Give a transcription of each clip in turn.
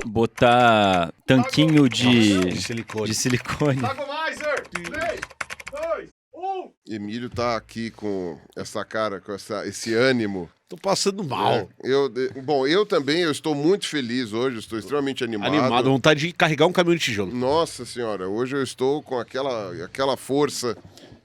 botar tanquinho de silicone. Pago mais, sir. 3, 2, 1. Emílio tá aqui com essa cara, com esse ânimo. Tô passando mal. Eu também, eu estou muito feliz hoje, estou extremamente animado. Animado, vontade de carregar um caminhão de tijolo. Nossa senhora, hoje eu estou com aquela força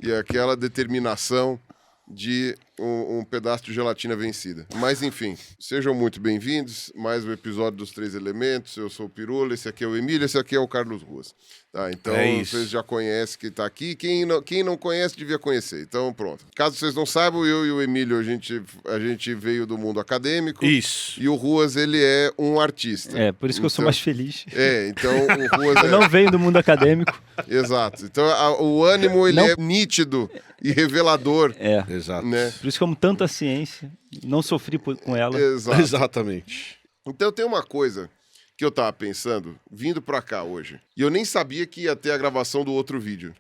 e aquela determinação de um pedaço de gelatina vencida. Mas enfim, sejam muito bem-vindos. Mais um episódio dos Três Elementos. Eu sou o Pirula, esse aqui é o Emílio, esse aqui é o Carlos Ruas. Tá, então vocês já conhecem quem tá aqui. Quem não conhece devia conhecer. Então pronto. Caso vocês não saibam, eu e o Emílio, a gente veio do mundo acadêmico. Isso. E o Ruas, ele é um artista. Por isso que eu sou mais feliz. Então o Ruas Eu não venho do mundo acadêmico. Exato. Então o ânimo, ele é nítido e revelador. Exato. Né? Por isso que eu amo tanta ciência. Não sofri com ela. Exato. Exatamente. Então tem uma coisa que eu tava pensando, vindo pra cá hoje, e eu nem sabia que ia ter a gravação do outro vídeo.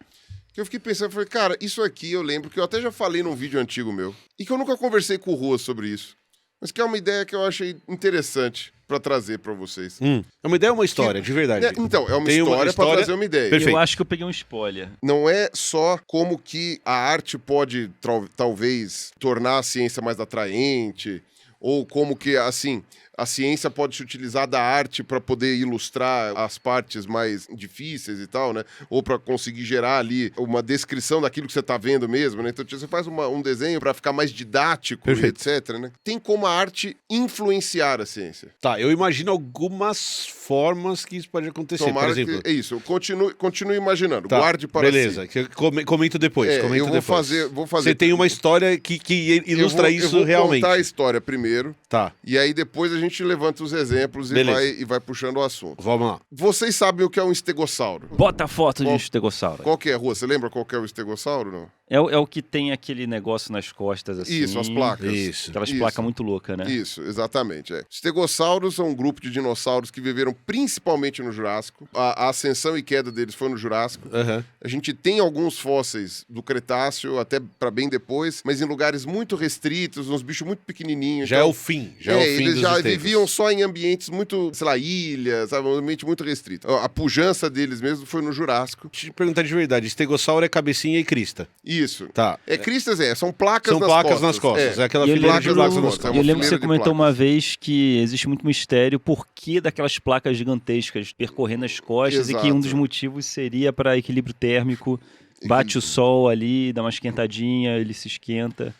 Que eu fiquei pensando, falei, cara, isso aqui eu lembro que eu até já falei num vídeo antigo meu, e que eu nunca conversei com o Rua sobre isso, mas que é uma ideia que eu achei interessante pra trazer pra vocês. É uma ideia ou uma história, de verdade? Então, é uma história pra trazer uma ideia. Perfeito. Eu acho que eu peguei um spoiler. Não é só como que a arte pode, talvez, tornar a ciência mais atraente, ou como que, assim, a ciência pode se utilizar da arte para poder ilustrar as partes mais difíceis e tal, né? Ou para conseguir gerar ali uma descrição daquilo que você está vendo mesmo, né? Então você faz um desenho para ficar mais didático, perfeito, etc, né? Tem como a arte influenciar a ciência. Tá, eu imagino algumas formas que isso pode acontecer, Tomara por exemplo. É isso, continue imaginando, tá, guarde para beleza, si. Comento depois, Eu vou fazer. Você tem uma história que ilustra isso realmente. Eu vou contar a história primeiro, tá, e aí depois a gente levanta os exemplos e vai puxando o assunto. Vamos lá. Vocês sabem o que é um estegossauro? Bota a foto de um estegossauro. Qual que é, Rua? Você lembra qual que é o estegossauro, não? É o que tem aquele negócio nas costas, assim. Isso, as placas. Isso. Aquelas placas muito loucas, né? Isso, exatamente. Estegossauros são um grupo de dinossauros que viveram principalmente no Jurássico. A ascensão e queda deles foi no Jurássico. Uhum. A gente tem alguns fósseis do Cretáceo, até para bem depois, mas em lugares muito restritos, uns bichos muito pequenininhos. Já então, é o fim. Já é o fim eles dos já estegos. viviam só em ambientes muito, sei lá, ilhas, sabe? Um ambiente muito restrito. A pujança deles mesmo foi no Jurássico. Deixa eu te perguntar de verdade, estegossauro é cabecinha e crista. Isso. Tá. Cristas são placas São nas placas costas. nas costas. É aquela E eu fileira de lembro- placas nas É costas. uma Eu lembro que fileira você de comentou placas. uma vez que existe muito mistério por que daquelas placas gigantescas percorrendo as costas e que um Exato. dos motivos seria para equilíbrio térmico. Bate o sol ali, dá uma esquentadinha, ele se esquenta.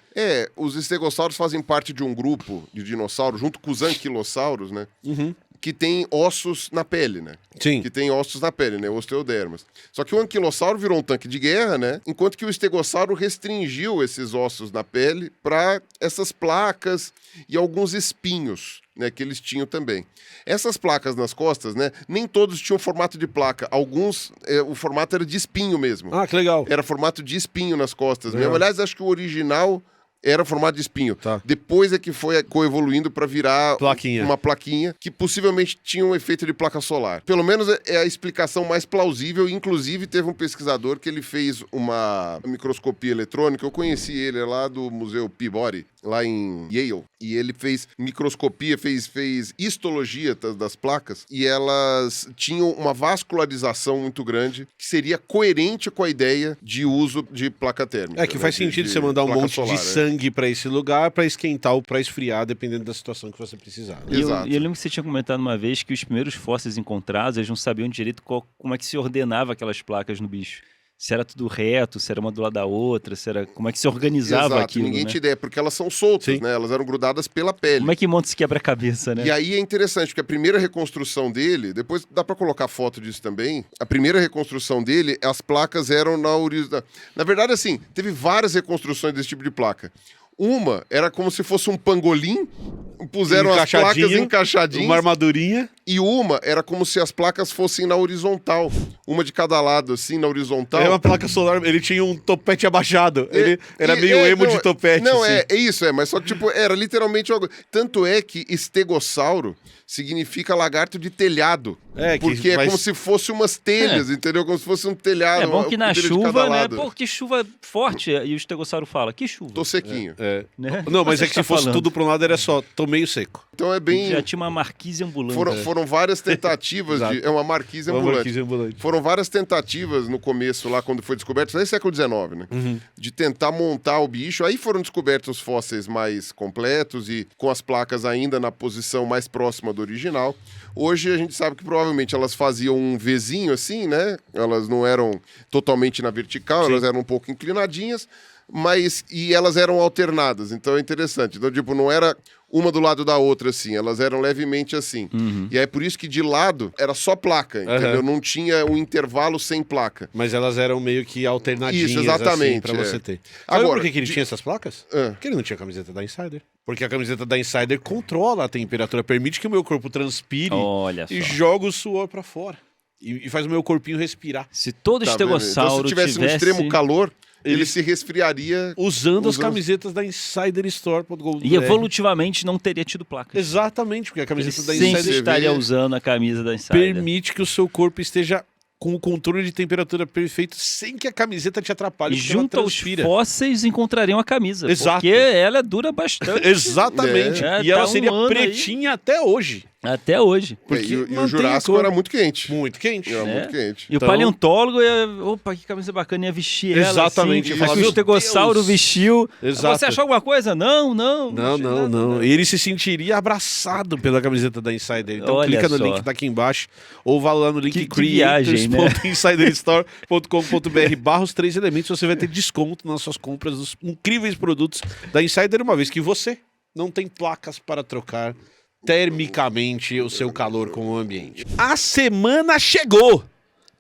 Os estegossauros fazem parte de um grupo de dinossauros, junto com os anquilossauros, né? Uhum. Que tem ossos na pele, né? Sim. Que tem ossos na pele, né? Osteodermas. Só que o anquilossauro virou um tanque de guerra, né? Enquanto que o estegossauro restringiu esses ossos na pele para essas placas e alguns espinhos, né? Que eles tinham também. Essas placas nas costas, né? Nem todos tinham formato de placa. Alguns, o formato era de espinho mesmo. Ah, que legal. Era formato de espinho nas costas Legal. mesmo. Aliás, acho que o original era formato de espinho. Tá. Depois é que foi coevoluindo para virar Plaquinha. uma plaquinha que possivelmente tinha um efeito de placa solar. Pelo menos é a explicação mais plausível. Inclusive, teve um pesquisador que ele fez uma microscopia eletrônica. Eu conheci ele lá do Museu Peabody, lá em Yale. E ele fez microscopia, fez histologia das placas. E elas tinham uma vascularização muito grande que seria coerente com a ideia de uso de placa térmica. Que faz sentido você mandar um monte de sangue pra esse lugar pra esquentar ou pra esfriar, dependendo da situação que você precisar. E Exato. eu lembro que você tinha comentado uma vez que os primeiros fósseis encontrados, eles não sabiam direito como é que se ordenava aquelas placas no bicho. Se era tudo reto, se era uma do lado da outra, como é que se organizava Exato, aquilo, ninguém né? tinha ideia, porque elas são soltas, Sim. né? Elas eram grudadas pela pele. Como é que monta esse quebra-cabeça, né? E aí é interessante, porque a primeira reconstrução dele, depois dá pra colocar foto disso também, a primeira reconstrução dele, as placas eram na origem... Na verdade, assim, teve várias reconstruções desse tipo de placa. Uma era como se fosse um pangolim, puseram as placas encaixadinhas. Uma armadurinha. E uma era como se as placas fossem na horizontal. Uma de cada lado, assim, na horizontal. Era uma placa solar, ele tinha um topete abaixado. Ele era meio emo de topete. Não, assim. é isso, mas só que, tipo, era literalmente algo... Tanto é que estegossauro significa lagarto de telhado. Porque é como se fosse umas telhas, entendeu? Como se fosse um telhado. É bom que na telha de cada chuva, né? lado. Pô, que chuva forte. E o estegossauro fala, que chuva? Tô sequinho. É. Né? Não, mas Você é que se tá fosse falando? tudo pra um lado, era só, tô meio seco. Então é bem... Já tinha uma marquise ambulante. Foram várias tentativas Exato. de... É uma marquise Uma ambulante. marquise ambulante. Foram várias tentativas no começo, lá quando foi descoberto, isso aí é século XIX, né? De tentar montar o bicho. Aí foram descobertos os fósseis mais completos e com as placas ainda na posição mais próxima do original. Hoje a gente sabe que provavelmente elas faziam um Vzinho assim, né? Elas não eram totalmente na vertical, Sim. elas eram um pouco inclinadinhas, e elas eram alternadas. Então é interessante. Então, tipo, não era uma do lado da outra, assim. Elas eram levemente assim. E aí, por isso que de lado era só placa, entendeu? Não tinha um intervalo sem placa. Mas elas eram meio que alternadinhas, Isso, exatamente, assim, pra você ter. Agora, Sabe por que ele tinha essas placas? Porque ele não tinha camiseta da Insider. Porque a camiseta da Insider controla a temperatura, permite que o meu corpo transpire Olha e só. joga o suor pra fora. E faz o meu corpinho respirar. Se todo Tá vendo? estegossauro Então, se tivesse um extremo calor, ele se resfriaria Usando as camisetas da InsiderStore.com. E evolutivamente não teria tido placa. Exatamente, porque a Ele camiseta da sempre Insider estaria vê- usando a camisa da Insider. permite que o seu corpo esteja com o controle de temperatura perfeito sem que a camiseta te atrapalhe. E porque ela junto aos transpira. fósseis encontrariam a camisa. Exato. Porque ela dura bastante. Exatamente. É, E ela tá seria um ano pretinha até hoje. Até hoje. Porque e o mantém a Jurássico cor. era muito quente. Muito quente. Era É. muito quente. E Então- o paleontólogo ia... Opa, que camisa bacana, ia vestir ela. Exatamente. Assim, Ia falar, aí o "Meu estegossauro Deus." vestiu. Exato. Você achou alguma coisa? Não. Não, achei não, nada, não. E ele se sentiria abraçado pela camiseta da Insider. Então Olha clica no só. link que tá aqui embaixo ou vá lá no link Que viagem, né? creators.insiderstore.com.br/os 3 elementos. Você vai ter desconto nas suas compras dos incríveis produtos da Insider, uma vez que você não tem placas para trocar termicamente o seu calor com o ambiente. A semana chegou!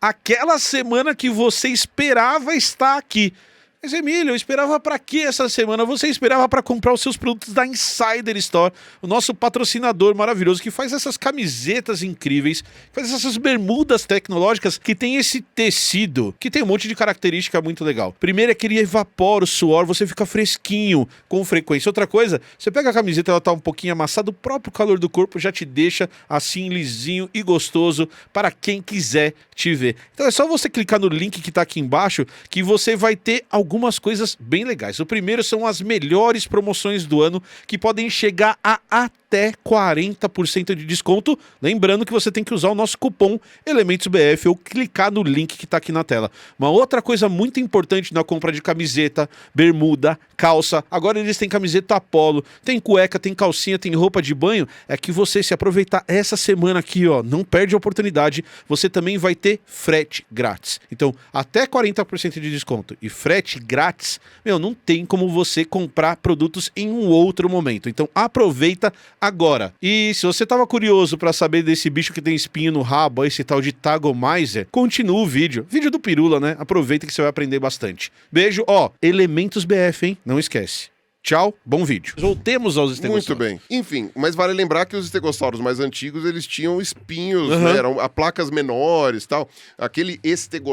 Aquela semana que você esperava estar aqui. Mas, Emílio, eu esperava pra quê essa semana? Você esperava pra comprar os seus produtos da Insider Store, o nosso patrocinador maravilhoso que faz essas camisetas incríveis, faz essas bermudas tecnológicas que tem esse tecido, que tem um monte de característica muito legal. Primeiro é que ele evapora o suor, você fica fresquinho com frequência. Outra coisa, você pega a camiseta, ela tá um pouquinho amassada, o próprio calor do corpo já te deixa assim lisinho e gostoso para quem quiser te ver. Então é só você clicar no link que tá aqui embaixo que você vai ter algumas coisas bem legais. O primeiro são as melhores promoções do ano que podem chegar a até 40% de desconto. Lembrando que você tem que usar o nosso cupom ElementosBF ou clicar no link que está aqui na tela. Uma outra coisa muito importante na compra de camiseta, bermuda, calça, agora eles têm camiseta polo, tem cueca, tem calcinha, tem roupa de banho, é que você se aproveitar essa semana aqui, ó, não perde a oportunidade, você também vai ter frete grátis. Então, até 40% de desconto e frete grátis, não tem como você comprar produtos em um outro momento. Então, aproveita agora. E se você tava curioso para saber desse bicho que tem espinho no rabo, esse tal de Tagomizer, continua o vídeo. Vídeo do Pirula, né? Aproveita que você vai aprender bastante. Beijo, ó, Elementos BF, hein? Não esquece. Tchau, bom vídeo. Voltemos aos estegossauros. Muito bem. Enfim, mas vale lembrar que os estegossauros mais antigos, eles tinham espinhos, né? Eram placas menores e tal. Aquele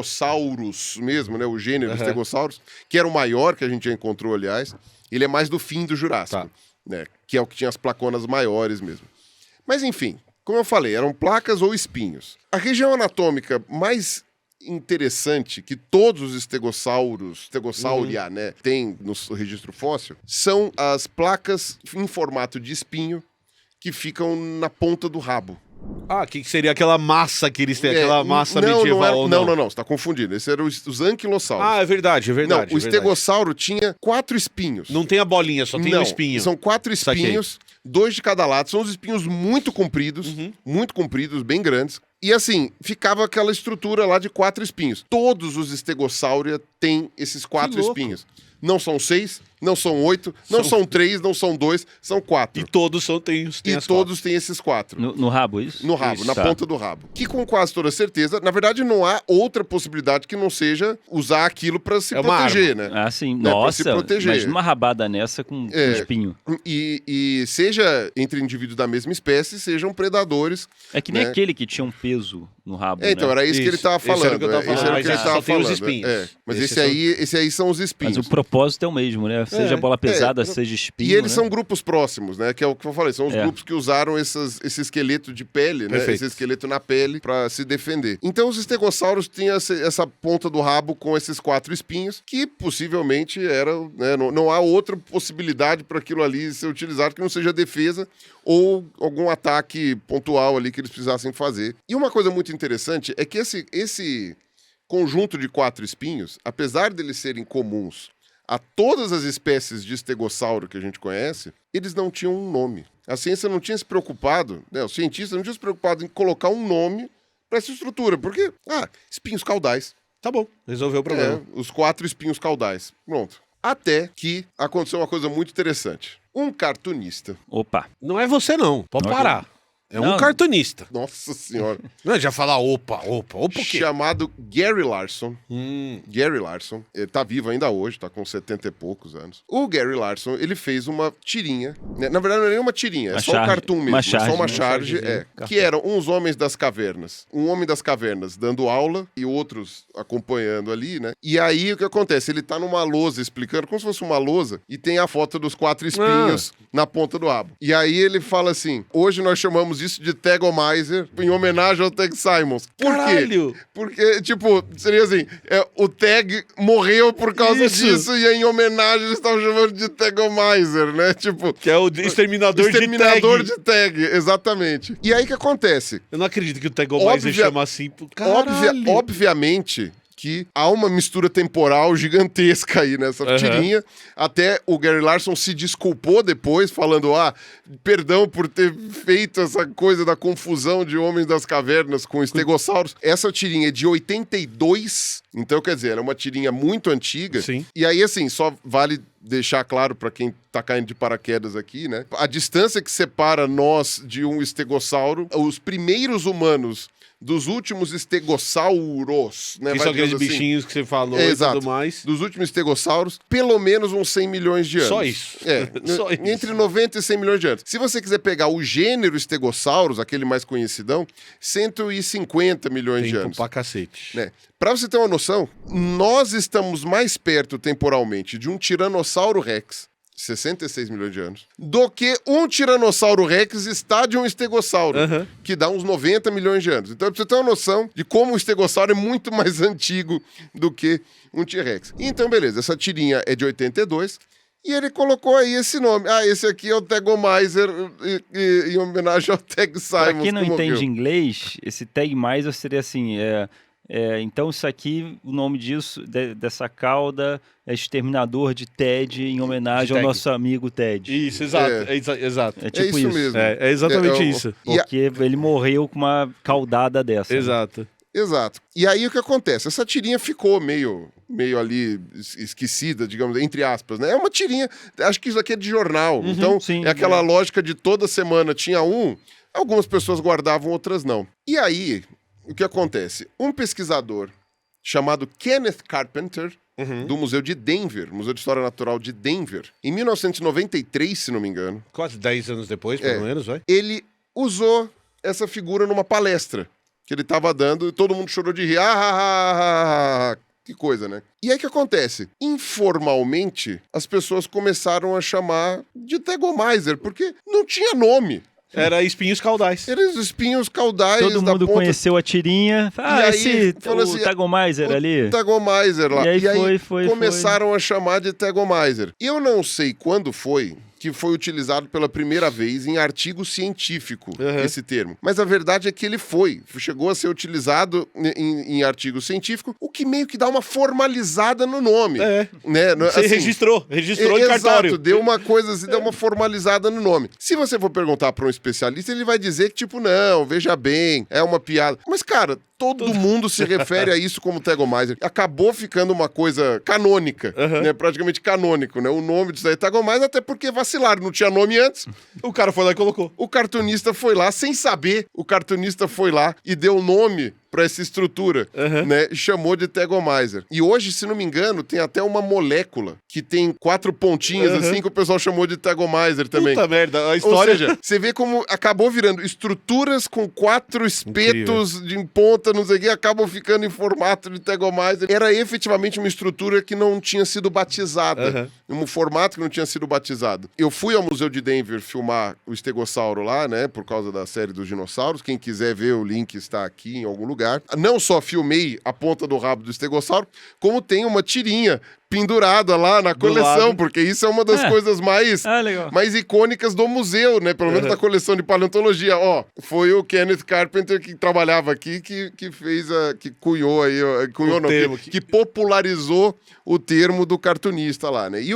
Stegosaurus mesmo, né? O gênero Stegosaurus, que era o maior que a gente já encontrou, aliás, ele é mais do fim do Jurássico, né? Que é o que tinha as placonas maiores mesmo. Mas enfim, como eu falei, eram placas ou espinhos. A região anatômica mais interessante que todos os Stegosauria, né, tem no registro fóssil, são as placas em formato de espinho que ficam na ponta do rabo. Ah, que seria aquela massa que eles têm, aquela massa medieval? Não, você tá confundindo. Esses eram os anquilossauros. Ah, é verdade, é verdade. Não, o estegossauro tinha 4 espinhos. Não tem a bolinha, só tem um espinho. São 4 espinhos, 2 de cada lado. São os espinhos muito compridos, bem grandes. E assim, ficava aquela estrutura lá de 4 espinhos. Todos os Stegosaurida têm esses 4 espinhos. Não são 6, não são 8, não são 3, não são 2, são 4. E todos têm todos têm esses 4. No rabo, isso? No rabo, isso, na ponta do rabo. Que com quase toda certeza, na verdade, não há outra possibilidade que não seja usar aquilo pra se proteger, né? Ah, sim. Né, pra se Nossa, proteger. imagina uma rabada nessa com espinho. E seja entre indivíduos da mesma espécie, sejam predadores. É que nem né? aquele que tinha um peso no rabo, então, né? era isso que ele estava falando. Esse era o que eu tava falando. Esse era o que ele Só estava tem os falando. espinhos. Mas esse aí são os espinhos. Mas o propósito é o mesmo, né? Seja bola pesada, é. seja espinho, E eles né? são grupos próximos, né? Que é o que eu falei, são os É. grupos que usaram esse esqueleto de pele, né? Perfeito. Esse esqueleto na pele pra se defender. Então os estegossauros tinham essa ponta do rabo com esses 4 espinhos, que possivelmente eram, né? Não há outra possibilidade para aquilo ali ser utilizado que não seja defesa ou algum ataque pontual ali que eles precisassem fazer. E uma coisa muito interessante é que esse conjunto de 4 espinhos, apesar deles serem comuns a todas as espécies de estegossauro que a gente conhece, eles não tinham um nome. A ciência não tinha se preocupado, né, os cientistas não tinham se preocupado em colocar um nome para essa estrutura, porque, espinhos caudais. Tá bom, resolveu o problema. Os 4 espinhos caudais. Pronto. Até que aconteceu uma coisa muito interessante. Um cartunista. Opa. Não é você, não. Pode Ok. parar. É um Não. cartunista. Nossa senhora. Não é já falar opa o quê? Chamado Gary Larson. Hum. Gary Larson, ele tá vivo ainda hoje, tá com 70 e poucos anos. O Gary Larson, ele fez uma tirinha, né? Na verdade não é nem uma tirinha, é Uma só um charge. cartoon mesmo, Uma é charge, só uma né? charge, Chargezinha. que eram uns homens das cavernas. Um homem das cavernas dando aula e outros acompanhando ali, né? E aí o que acontece? Ele tá numa lousa explicando, como se fosse uma lousa, e tem a foto dos 4 espinhos na ponta do rabo. E aí ele fala assim, hoje nós chamamos isso de Tegomizer, em homenagem ao Tag Simons. Por Caralho! quê? Porque, tipo, seria assim, o Tag morreu por causa Isso. disso, e em homenagem eles estavam chamando de Tagomizer, né? Tipo, Que é o exterminador de de tag, exatamente. E aí o que acontece? Eu não acredito que o Tagomizer chama assim. Caralho! Obviamente que há uma mistura temporal gigantesca aí nessa tirinha. Até o Gary Larson se desculpou depois, falando, perdão por ter feito essa coisa da confusão de Homens das Cavernas com estegossauros. Essa tirinha é de 82, então quer dizer, ela é uma tirinha muito antiga. Sim. E aí, assim, só vale deixar claro para quem tá caindo de paraquedas aqui, né? A distância que separa nós de um estegossauro, os primeiros humanos dos últimos estegossauros, né? Que são aqueles bichinhos que você falou e tudo mais. Dos últimos estegossauros, pelo menos uns 100 milhões de anos. Só isso. Só isso. Entre 90 e 100 milhões de anos. Se você quiser pegar o gênero Stegosaurus, aquele mais conhecidão, 150 milhões de Tempo anos. pra cacete. Né? Pra você ter uma noção, nós estamos mais perto temporalmente de um Tiranossauro Rex, 66 milhões de anos, do que um Tiranossauro Rex está de um estegossauro, que dá uns 90 milhões de anos. Então, pra você ter uma noção de como o estegossauro é muito mais antigo do que um T-Rex. Então, beleza, essa tirinha é de 82, e ele colocou aí esse nome. Esse aqui é o Tagomizer, em homenagem ao Tag Simons. Pra quem não que entende morreu. inglês, esse Tagmizer seria assim, então isso aqui, o nome disso, dessa cauda, é Exterminador de Ted, em homenagem ao Tag. nosso amigo Ted. Isso, exato. Exato. É tipo isso isso. mesmo. É exatamente isso. E a- Porque ele morreu com uma caudada dessa. né? Exato. Exato. E aí o que acontece? Essa tirinha ficou meio ali esquecida, digamos, entre aspas, né? É uma tirinha, acho que isso aqui é de jornal. Então, sim, é aquela lógica de toda semana tinha um, algumas pessoas guardavam, outras não. E aí, o que acontece? Um pesquisador chamado Kenneth Carpenter, do Museu de Denver, Museu de História Natural de Denver, em 1993, se não me engano, Quase 10 anos depois, pelo menos, vai. ele usou essa figura numa palestra que ele estava dando e todo mundo chorou de rir. Que coisa, né? E aí o que acontece? Informalmente, as pessoas começaram a chamar de Tagomizer, porque não tinha nome. Era espinhos caudais. Eram os espinhos caudais Todo da mundo ponta. conheceu a tirinha. E aí, Esse falou o assim, Tagomizer ali. O Tagomizer lá. E aí aí foi. começaram a chamar de Tagomizer. Eu não sei quando foi que foi utilizado pela primeira vez em artigo científico, esse termo. Mas a verdade é que ele chegou a ser utilizado em artigo científico, o que meio que dá uma formalizada no nome. Né? Você Assim, registrou em cartório. Exato, deu uma coisa assim, deu uma formalizada no nome. Se você for perguntar para um especialista, ele vai dizer que, tipo, não, veja bem, é uma piada. Mas, cara, todo mundo se refere a isso como Tagomizer. Acabou ficando uma coisa canônica, né? Praticamente canônico, né? O nome disso aí é Tagomizer, até porque vacilaram, não tinha nome antes. O cara foi lá e colocou. O cartunista foi lá, sem saber, o cartunista foi lá e deu nome para essa estrutura, né? E chamou de Tegomizer. E hoje, se não me engano, tem até uma molécula que tem 4 pontinhas assim que o pessoal chamou de Tegomizer também. Puta merda, a história... Ou seja, você vê como acabou virando estruturas com 4 espetos de ponta, não sei o que, acabam ficando em formato de Tegomizer. Era efetivamente uma estrutura que não tinha sido batizada. Um formato que não tinha sido batizado. Eu fui ao Museu de Denver filmar o estegossauro lá, né? Por causa da série dos dinossauros. Quem quiser ver, o link está aqui em algum lugar. Não só filmei a ponta do rabo do estegossauro, como tem uma tirinha pendurada lá na coleção, porque isso é uma das coisas mais icônicas do museu, né? Pelo menos da coleção de paleontologia. Ó, foi o Kenneth Carpenter que trabalhava aqui, que fez que cunhou aí, que popularizou o termo do cartunista lá, né? E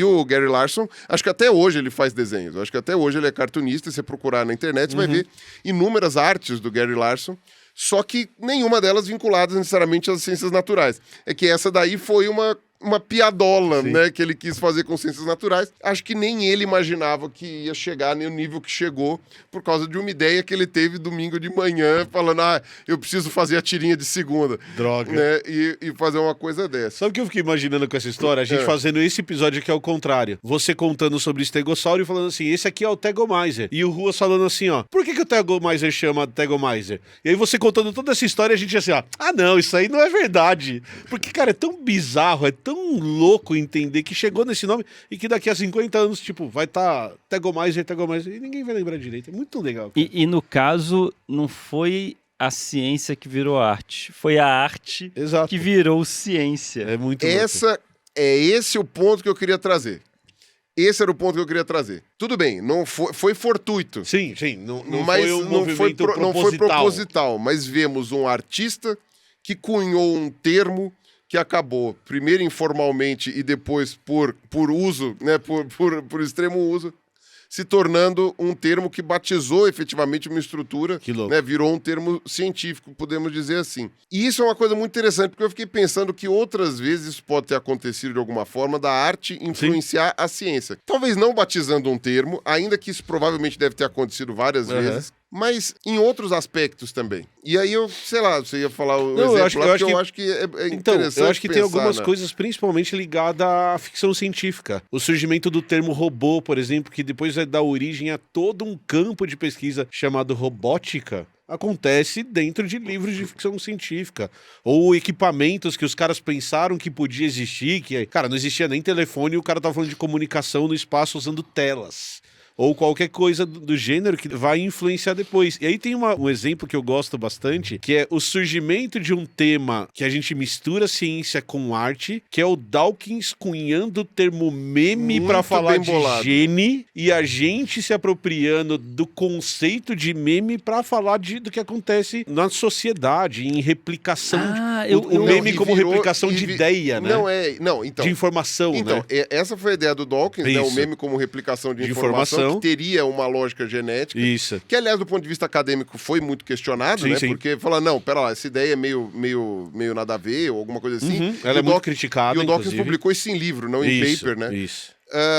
o Gary Larson, acho que até hoje ele faz desenhos, acho que até hoje ele é cartunista, se você procurar na internet, você vai ver inúmeras artes do Gary Larson, só que nenhuma delas vinculadas necessariamente às ciências naturais. É que essa daí foi uma piadola, né, que ele quis fazer com ciências naturais. Acho que nem ele imaginava que ia chegar no nível que chegou por causa de uma ideia que ele teve domingo de manhã, falando, eu preciso fazer a tirinha de segunda. Droga. Né, e fazer uma coisa dessa. Sabe o que eu fiquei imaginando com essa história? A gente fazendo esse episódio aqui ao contrário. Você contando sobre o estegossauro e falando assim, esse aqui é o Tegomizer. E o Ruas falando assim, ó, por que o Tegomizer chama Tegomizer? E aí você contando toda essa história, a gente assim, ó, não, isso aí não é verdade. Porque, cara, é tão bizarro, é tão louco entender que chegou nesse nome e que daqui a 50 anos, tipo, vai estar Tegomizer, e ninguém vai lembrar direito. É muito legal. E no caso, não foi a ciência que virou arte, foi a arte que virou ciência. É muito louco. Esse o ponto que eu queria trazer. Esse era o ponto que eu queria trazer. Tudo bem, não foi fortuito. Sim. Não foi um movimento proposital. Não foi proposital, mas vemos um artista que cunhou um termo que acabou, primeiro informalmente e depois por uso, né, por extremo uso, se tornando um termo que batizou efetivamente uma estrutura, né, virou um termo científico, podemos dizer assim. E isso é uma coisa muito interessante, porque eu fiquei pensando que outras vezes isso pode ter acontecido de alguma forma da arte influenciar a ciência. Talvez não batizando um termo, ainda que isso provavelmente deve ter acontecido várias vezes, mas em outros aspectos também. E aí eu, sei lá, você ia falar o exemplo, eu acho que é interessante. Então, eu acho que tem algumas né? coisas principalmente ligadas à ficção científica. O surgimento do termo robô, por exemplo, que depois vai dar origem a todo um campo de pesquisa chamado robótica, acontece dentro de livros de ficção científica. Ou equipamentos que os caras pensaram que podia existir, que, cara, não existia nem telefone e o cara tava falando de comunicação no espaço usando telas. Ou qualquer coisa do gênero que vai influenciar depois. E aí tem um exemplo que eu gosto bastante, que é o surgimento de um tema que a gente mistura ciência com arte, que é o Dawkins cunhando o termo meme para falar de gene, e a gente se apropriando do conceito de meme para falar do que acontece na sociedade, em replicação. O meme como replicação de ideia, né? Então, de informação, então, né? Essa foi a ideia do Dawkins, né? O meme como replicação de informação. Que teria uma lógica genética. Isso. Que, aliás, do ponto de vista acadêmico, foi muito questionado, né? Sim. Porque fala, não, pera lá, essa ideia é meio nada a ver, ou alguma coisa assim. Ela é muito criticada, e o Dawkins publicou isso em livro, não em paper, né? Isso.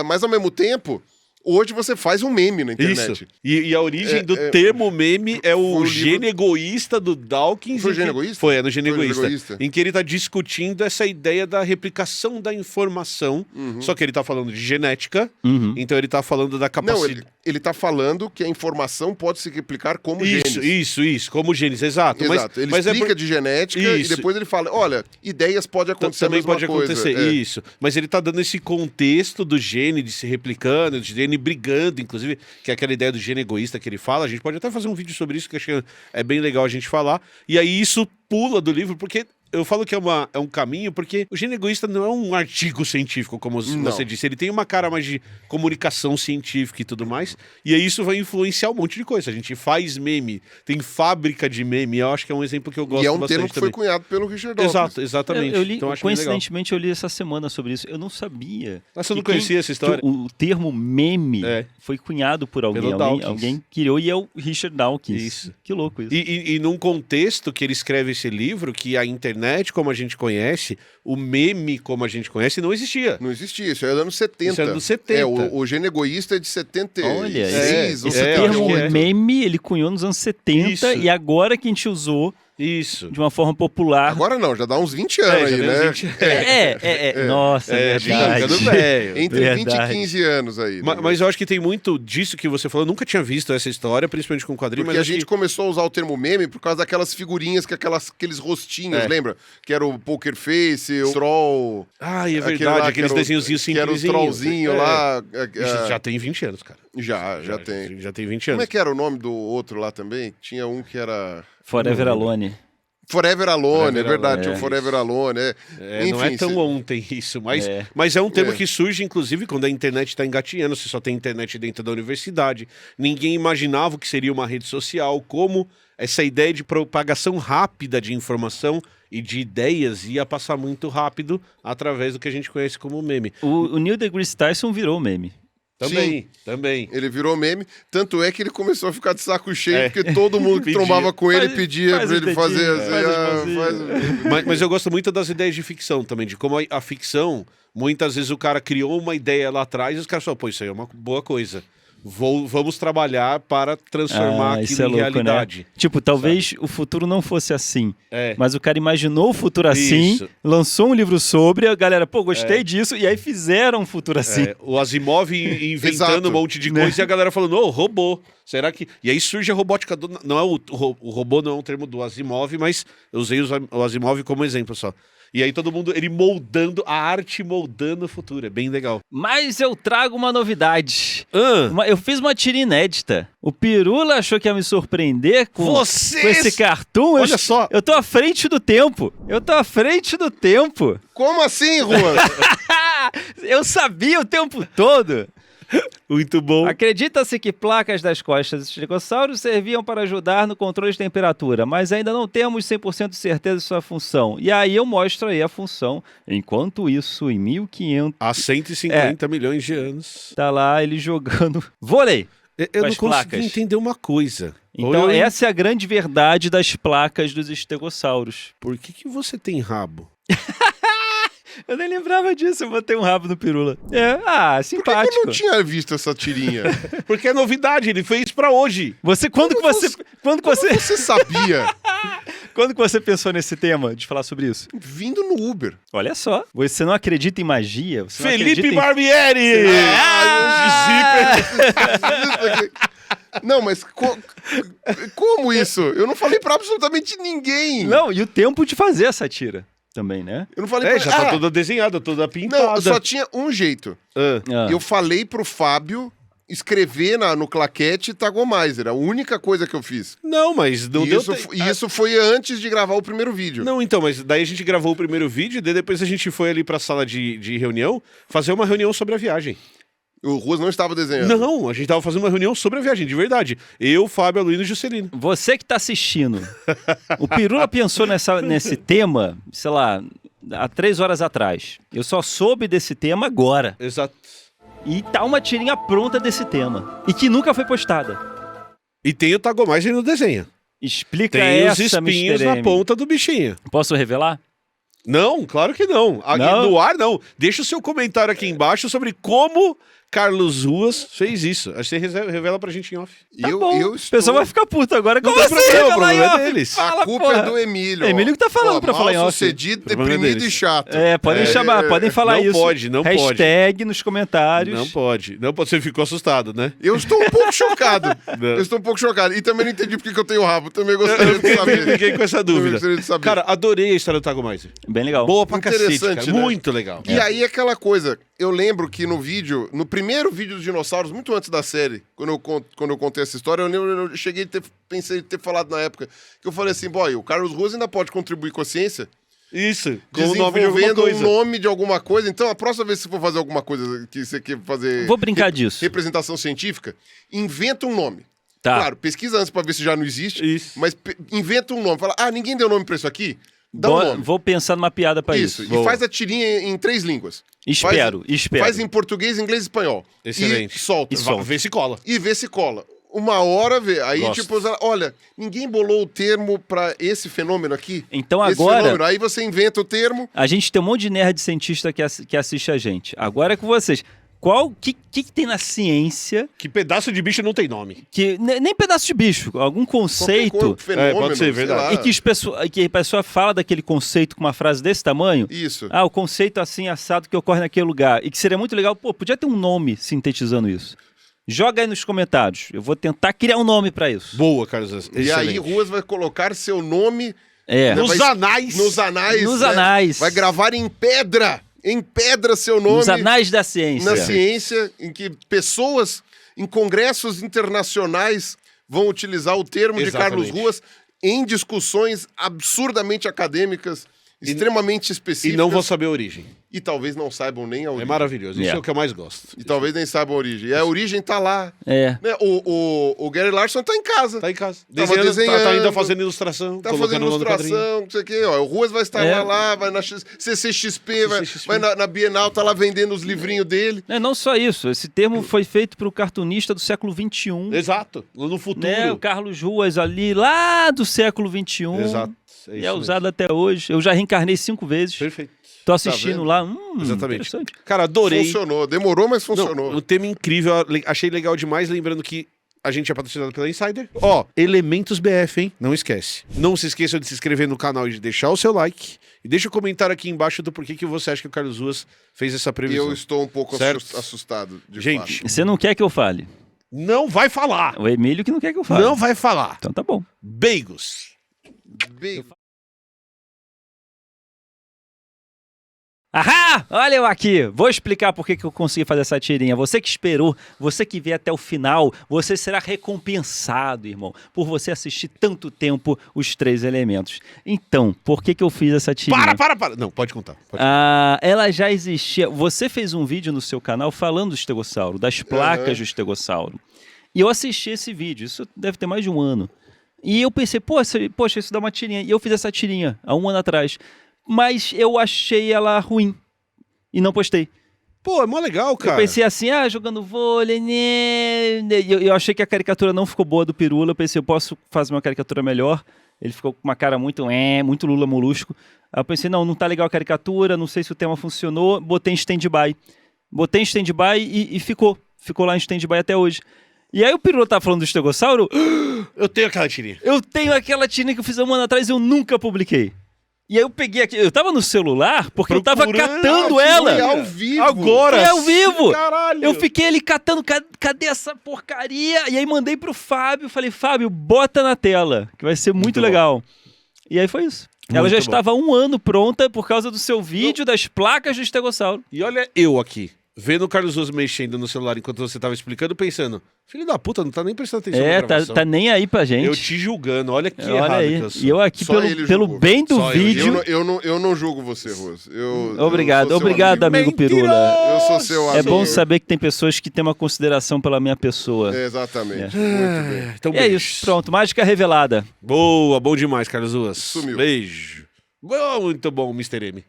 Mas, ao mesmo tempo, hoje você faz um meme na internet. Isso. E a origem do termo meme é o Gene Egoísta do Dawkins. Foi o Gene Egoísta? Foi, é no Gene Egoísta. Em que ele está discutindo essa ideia da replicação da informação. Só que ele está falando de genética. Então ele está falando da capacidade... Não, ele está falando que a informação pode se replicar como genes. Isso, como genes, exato. Ele explica de genética e depois ele fala, olha, ideias podem acontecer também a mesma pode coisa. Acontecer, isso. Mas ele está dando esse contexto do gene de se replicando, de gene brigando, inclusive, que é aquela ideia do gene egoísta que ele fala. A gente pode até fazer um vídeo sobre isso, que acho que é bem legal a gente falar. E aí isso pula do livro, porque... Eu falo que é um caminho, porque o Gene Egoísta não é um artigo científico, como você disse. Ele tem uma cara mais de comunicação científica e tudo mais. E aí isso vai influenciar um monte de coisa. A gente faz meme, tem fábrica de meme. Eu acho que é um exemplo que eu gosto bastante. E é um termo que também. Foi cunhado pelo Richard Dawkins. Exato, exatamente. Eu li, então, acho coincidentemente, eu li essa semana sobre isso. Eu não sabia. Mas você não conhecia essa história? O termo meme foi cunhado por alguém. Alguém criou e é o Richard Dawkins. Isso. Que louco isso. E num contexto que ele escreve esse livro, que a internet, como a gente conhece, o meme, como a gente conhece, não existia. Não existia, isso é dos anos 70. Isso é dos 70. O Gene Egoísta é de 76. Olha, esse termo meme, ele cunhou nos anos 70 e agora que a gente usou Isso. de uma forma popular. Agora não, já dá uns 20 anos já aí, deu né? 20. Nossa, é verdade. dica do velho. Entre 20 e Verdade. 15 anos aí. né? Mas eu acho que tem muito disso que você falou. Eu nunca tinha visto essa história, principalmente com quadrinho. Porque mas a acho gente que- começou a usar o termo meme por causa daquelas figurinhas, aqueles rostinhos, É. lembra? Que era o Poker Face, o Troll. Ai, é aquele verdade. lá que Aqueles era o- desenhozinhos Que era o simplesinhos. trollzinho lá. Isso já tem 20 anos, cara. Já tem. Já tem 20 Como anos. é que era o nome do outro lá também? Tinha um que era... Forever Alone. Forever Alone, Forever é verdade, Alone, tinha o é. Forever Alone. Não é tão ontem isso, mas é um termo que surge, inclusive, quando a internet está engatinhando. Você só tem internet dentro da universidade. Ninguém imaginava o que seria uma rede social, como essa ideia de propagação rápida de informação e de ideias ia passar muito rápido através do que a gente conhece como meme. O Neil deGrasse Tyson virou meme. Também. Ele virou meme, tanto é que ele começou a ficar de saco cheio, É. porque todo mundo que Pedia. trombava com ele Faz- pedia faz pra o ele fazer dedinho, assim, faz as ah, mãozinhas. Mas eu gosto muito das ideias de ficção também, de como a ficção, muitas vezes o cara criou uma ideia lá atrás e os caras falam, pô, isso aí é uma boa coisa. Vamos trabalhar para transformar isso aquilo em é louco, realidade. né? Tipo, talvez o futuro não fosse assim. É. Mas o cara imaginou o futuro assim, Isso. lançou um livro sobre, a galera, pô, gostei disso, e aí fizeram um futuro assim. É, o Asimov inventando Exato. um monte de coisa e a galera falando, ô, robô. Será que. E aí surge a robótica do. Não é o robô não é um termo do Asimov, mas eu usei o Asimov como exemplo só. E aí todo mundo, ele moldando, a arte moldando o futuro. É bem legal. Mas eu trago uma novidade. Ah, Eu fiz uma tira inédita. O Pirula achou que ia me surpreender com esse cartoon. Olha só. Eu tô à frente do tempo. Como assim, Juan? Eu sabia o tempo todo. muito bom. Acredita-se que placas das costas dos estegossauros serviam para ajudar no controle de temperatura, mas ainda não temos 100% de certeza de sua função. E aí eu mostro aí a função. Enquanto isso, em 1500, Há 150 milhões de anos. tá lá ele jogando vôlei. Eu não as consegui placas. entender uma coisa. Então essa é a grande verdade das placas dos estegossauros. Por que você tem rabo? Eu nem lembrava disso, eu botei um rabo no Pirula. Por que eu Simpático. não tinha visto essa tirinha? Porque é novidade, ele fez pra hoje. Quando que Você sabia? quando que você pensou nesse tema de falar sobre isso? Vindo no Uber. Olha só, você não acredita em magia? Você não Felipe acredita em... Barbieri! Não, mas como isso? Eu não falei pra absolutamente ninguém. Não, e o tempo de fazer essa tira também, né? Eu não falei É, pra... já tá toda desenhada, toda pintada. Não, só tinha um jeito. Ah. Eu falei pro Fábio escrever no claquete Tagomizer. A única coisa que eu fiz. Não, mas não E deu... isso foi antes de gravar o primeiro vídeo. Não, então, mas daí a gente gravou o primeiro vídeo e daí depois a gente foi ali pra sala de reunião fazer uma reunião sobre a viagem. O Ruas não estava desenhando. Não, a gente tava fazendo uma reunião sobre a viagem, de verdade. Eu, Fábio, Aluíno e Juscelino. Você que tá assistindo, o Pirula pensou nesse tema, sei lá, há 3 horas atrás. Eu só soube desse tema agora. Exato. E tá uma tirinha pronta desse tema. E que nunca foi postada. E tem o Tagomizer no desenho. Explica Tem os essa, espinhos Mr. na M. ponta do bichinho. Posso revelar? Não, claro que não. Aqui Não? no ar, não. Deixa o seu comentário aqui embaixo sobre como Carlos Ruas fez isso. Acho que você revela pra gente em off. Tá eu, bom. eu O estou... pessoal vai ficar puto agora. Não Como tem assim problema, o revelar em problema é off? deles. A Fala, culpa porra. é do Emílio. É Emílio que tá falando pra falar em mal off. sucedido, O problema é deprimido deles. e chato. Podem chamar, podem falar não isso. pode, não pode. Hashtag nos comentários. Não pode. Não pode. Você ficou assustado, né? Eu estou um pouco chocado. Não. Eu estou um pouco chocado. E também não entendi porque que eu tenho rabo. Também gostaria de saber. Fiquei com essa Também dúvida. gostaria de saber. Cara, adorei a história do Tagomizer. Bem legal. Boa pra cacete, Interessante, cara. né? Muito legal. E aí aquela coisa, eu lembro que no primeiro vídeo dos dinossauros, muito antes da série, quando eu contei essa história, eu cheguei pensei em ter falado na época, que eu falei assim, boy, o Carlos Ruas ainda pode contribuir com a ciência, Isso, com o nome de alguma desenvolvendo coisa. o nome de alguma coisa. Então, a próxima vez que você for fazer alguma coisa que você quer fazer... Vou brincar disso. Representação científica, inventa um nome. Tá. Claro, pesquisa antes pra ver se já não existe, Isso. mas inventa um nome. Fala, ninguém deu nome pra isso aqui? Dá um nome. Vou pensar numa piada pra isso. E faz a tirinha em 3 línguas. Espero. Faz em português, inglês e espanhol. Excelente. E solta. E solta. Vê se cola. E vê se cola. Uma hora vê. Aí, Gosto. tipo, olha, ninguém bolou o termo pra esse fenômeno aqui. Então Esse agora, fenômeno. Aí você inventa o termo. a gente tem um monte de nerd cientista que assiste a gente. Agora é com vocês. qual que tem na ciência Que pedaço de bicho não tem nome. que nem pedaço de bicho, algum conceito Fenômeno, pode ser, sei verdade. lá. e que a pessoa fala daquele conceito com uma frase desse tamanho. Isso. Ah, o conceito assim assado que ocorre naquele lugar e que seria muito legal. Pô, podia ter um nome sintetizando isso. Joga aí nos comentários. Eu vou tentar criar um nome pra isso. Boa, Carlos Ruas. E aí, Excelente. Ruas vai colocar seu nome É. Nos anais. nos anais. Nos né? anais. Vai gravar em pedra seu nome. Nos anais da ciência. Na ciência, em que pessoas em congressos internacionais vão utilizar o termo de Exatamente. Carlos Ruas em discussões absurdamente acadêmicas, extremamente específicas. E não vou saber a origem. E talvez não saibam nem a origem. É maravilhoso. Isso Yeah. é o que eu mais gosto. E talvez nem saibam a origem. E a origem tá lá. É. Né? O Gary Larson tá em casa. Tá em casa. Tava Tá desenhando, ainda fazendo ilustração. Tá colocando fazendo o nome do quadrinho. ilustração, não sei o quê. Ó, o Ruas vai estar É. lá, vai na CCXP, CCXP. vai na Bienal, tá lá vendendo os livrinhos dele. Não só isso. Esse termo foi feito para o cartunista do século XXI. Exato. No futuro. Né? O Carlos Ruas ali, lá do século XXI. Exato. E é usado até hoje. Eu já reencarnei 5 vezes. Perfeito. Tô assistindo vendo? lá. Exatamente. Interessante. Cara, adorei. Funcionou. Demorou, mas funcionou. Não, um tema incrível. Achei legal demais. Lembrando que a gente é patrocinado pela Insider. Ó, Elementos BF, hein? Não esquece. Não se esqueçam de se inscrever no canal e de deixar o seu like. E deixa o comentário aqui embaixo do porquê que você acha que o Carlos Ruas fez essa E previsão. eu estou um pouco Certo. assustado, de Gente, fato. Você não quer que eu fale. não vai falar. O Emílio que não quer que eu fale. Não vai falar. Então tá bom. Beigos. Bem, Ahá! Olha eu aqui! Vou explicar por que eu consegui fazer essa tirinha. Você que esperou, você que veio até o final, você será recompensado, irmão, por você assistir tanto tempo os 3 elementos. Então, por que eu fiz essa tirinha? Para. Não, pode contar. Pode Ela já existia. Você fez um vídeo no seu canal falando do estegossauro, das placas do estegossauro. E eu assisti esse vídeo, isso deve ter mais de 1 ano. E eu pensei, poxa, isso dá uma tirinha. E eu fiz essa tirinha há 1 ano atrás. Mas eu achei ela ruim. E não postei. Pô, é mó legal, cara. Eu pensei assim, jogando vôlei, né? Eu achei que a caricatura não ficou boa do Pirula. Eu pensei, eu posso fazer uma caricatura melhor. Ele ficou com uma cara muito Lula molusco. Aí eu pensei, não tá legal a caricatura, não sei se o tema funcionou. Botei em stand-by. E ficou. Ficou lá em stand-by até hoje. E aí o Pirula tava falando do estegossauro. Eu tenho aquela tirinha. Eu tenho aquela tirinha que eu fiz há 1 ano atrás e eu nunca publiquei. E aí eu peguei aqui, eu tava no celular porque eu tava catando foi ela. ao vivo. Agora. Foi ao vivo. Caralho. Eu fiquei ali catando, cadê essa porcaria? E aí mandei pro Fábio, falei, Fábio, bota na tela, que vai ser muito Muito legal. E aí foi isso. Ela Muito já bom. estava há 1 ano pronta por causa do seu vídeo das placas do estegossauro. E olha eu aqui, vendo o Carlos Ruas mexendo no celular enquanto você tava explicando, pensando, filho da puta, não tá nem prestando atenção na gravação. Tá nem aí pra gente. Eu te julgando, olha que Olha errado aí. que eu sou. E eu aqui Só ele pelo julgou. bem do Só eu. vídeo. Eu não julgo você, Ruas. Obrigado, eu sou seu obrigado, amigo Pirula. Eu sou seu É amigo. bom saber que tem pessoas que têm uma consideração pela minha pessoa. Exatamente. É. Muito bem. Então, E é beijos. isso, pronto, mágica revelada. Boa, bom demais, Carlos Ruas. Sumiu. Beijo. Muito bom, Mr. M.